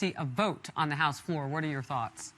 see a vote on the House floor. What are your thoughts?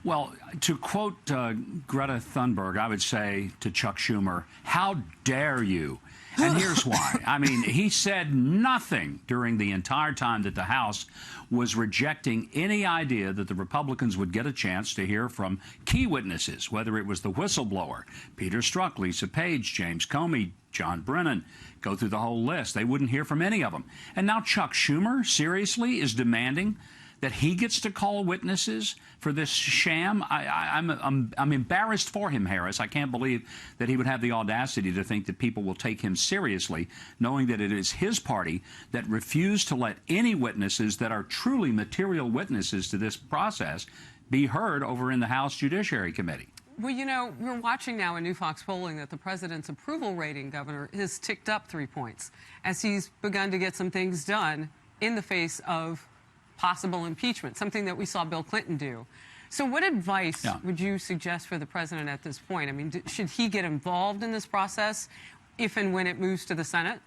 Well, to quote Greta Thunberg, I would say to Chuck Schumer, how dare you? And here's why. I mean, he said nothing during the entire time that the House was rejecting any idea that the Republicans would get a chance to hear from key witnesses, whether it was the whistleblower, Peter Strzok, Lisa Page, James Comey, John Brennan, go through the whole list. They wouldn't hear from any of them. And now Chuck Schumer, seriously, is demanding that he gets to call witnesses for this sham. I'm embarrassed for him, Harris. I can't believe that he would have the audacity to think that people will take him seriously, knowing that it is his party that refused to let any witnesses that are truly material witnesses to this process be heard over in the House Judiciary Committee. Well, you know, we're watching now in new Fox polling that the president's approval rating, Governor, has ticked up 3 points as he's begun to get some things done in the face of possible impeachment, something that we saw Bill Clinton do. So what advice would you suggest for the president at this point? I mean, should he get involved in this process if and when it moves to the Senate?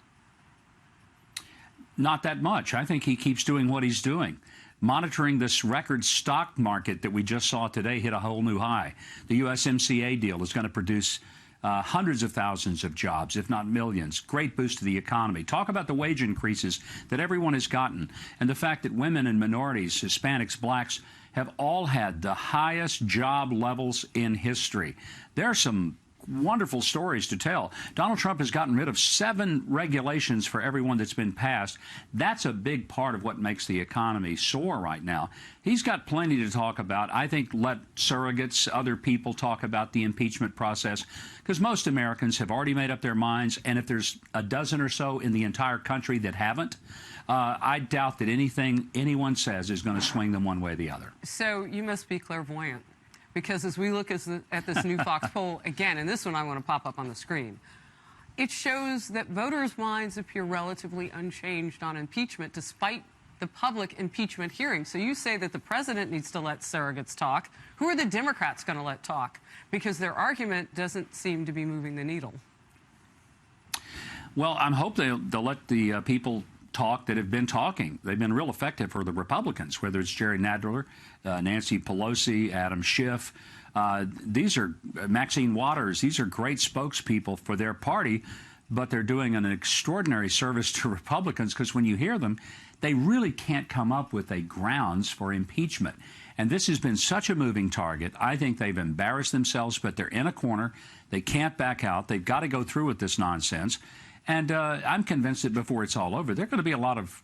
Not that much. I think he keeps doing what he's doing. Monitoring this record stock market that we just saw today hit a whole new high. The USMCA deal is going to produce hundreds of thousands of jobs, if not millions. Great boost to the economy. Talk about the wage increases that everyone has gotten, and the fact that women and minorities, Hispanics, blacks, have all had the highest job levels in history. There are some wonderful stories to tell. Donald Trump has gotten rid of 7 regulations for everyone that's been passed. That's a big part of what makes the economy soar right now. He's got plenty to talk about. I think let surrogates, other people talk about the impeachment process, because most Americans have already made up their minds, and if there's a dozen or so in the entire country that haven't, I doubt that anything anyone says is going to swing them one way or the other. So you must be clairvoyant. Because as we look at this new Fox poll, again, and this one I want to pop up on the screen, it shows that voters' minds appear relatively unchanged on impeachment despite the public impeachment hearing. So you say that the president needs to let surrogates talk. Who are the Democrats going to let talk? Because their argument doesn't seem to be moving the needle. Well, I hope they'll let the people talk that have been talking. They've been real effective for the Republicans, whether it's Jerry Nadler, Nancy Pelosi, Adam Schiff. These are Maxine Waters. These are great spokespeople for their party, but they're doing an extraordinary service to Republicans because when you hear them, they really can't come up with a grounds for impeachment. And this has been such a moving target. I think they've embarrassed themselves, but they're in a corner. They can't back out. They've got to go through with this nonsense. And I'm convinced that before it's all over, there are going to be a lot of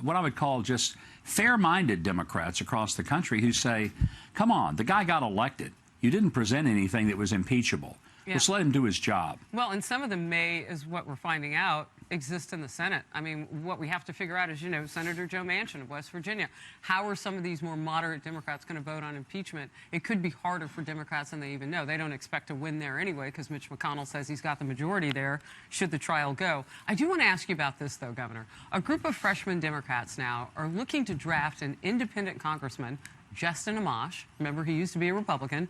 what I would call just fair-minded Democrats across the country who say, come on, the guy got elected. You didn't present anything that was impeachable. Yeah. Just let him do his job. Well, and some of them may, is what we're finding out, exist in the Senate. I mean, what we have to figure out is, you know, Senator Joe Manchin of West Virginia. How are some of these more moderate Democrats going to vote on impeachment? It could be harder for Democrats than they even know. They don't expect to win there anyway because Mitch McConnell says he's got the majority there should the trial go. I do want to ask you about this, though, Governor. A group of freshman Democrats now are looking to draft an independent congressman, Justin Amash, remember he used to be a Republican,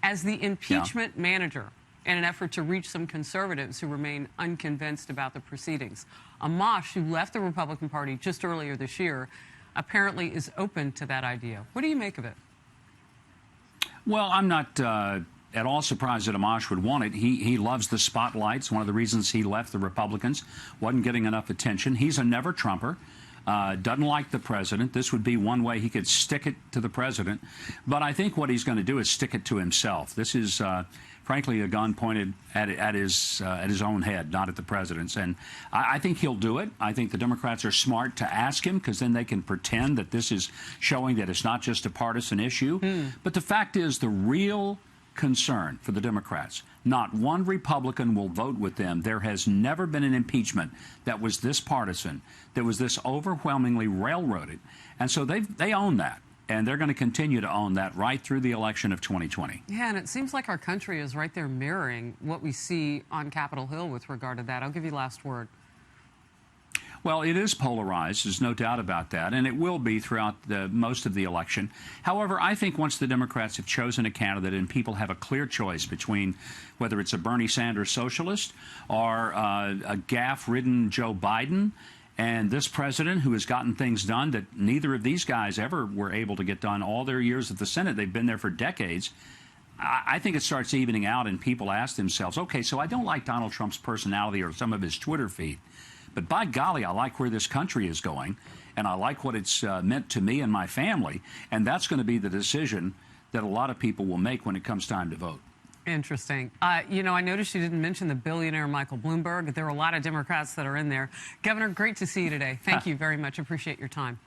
as the impeachment manager in an effort to reach some conservatives who remain unconvinced about the proceedings. Amash, who left the Republican Party just earlier this year, apparently is open to that idea. What do you make of it? Well, I'm not at all surprised that Amash would want it. He loves the spotlight. It's one of the reasons he left the Republicans. Wasn't getting enough attention. He's a never-Trumper. Doesn't like the president. This would be one way he could stick it to the president. But I think what he's going to do is stick it to himself. This is, frankly, a gun pointed at his own head, not at the president's. And I think he'll do it. I think the Democrats are smart to ask him because then they can pretend that this is showing that it's not just a partisan issue. But the fact is, the real concern for the Democrats, not one Republican will vote with them. There has never been an impeachment that was this partisan, that was this overwhelmingly railroaded. And so they own that. And they're going to continue to own that right through the election of 2020. Yeah, and it seems like our country is right there mirroring what we see on Capitol Hill with regard to that. I'll give you last word. Well, it is polarized. There's no doubt about that, and it will be throughout most of the election. However, I think once the Democrats have chosen a candidate and people have a clear choice between whether it's a Bernie Sanders socialist or a gaffe-ridden Joe Biden, And this president, who has gotten things done that neither of these guys ever were able to get done all their years at the Senate, they've been there for decades, I think it starts evening out, and people ask themselves, okay, so I don't like Donald Trump's personality or some of his Twitter feed, but by golly, I like where this country is going, and I like what it's meant to me and my family, and that's going to be the decision that a lot of people will make when it comes time to vote. Interesting. You know, I noticed you didn't mention the billionaire Michael Bloomberg. There are a lot of Democrats that are in there. Governor, great to see you today. Thank you very much. Appreciate your time.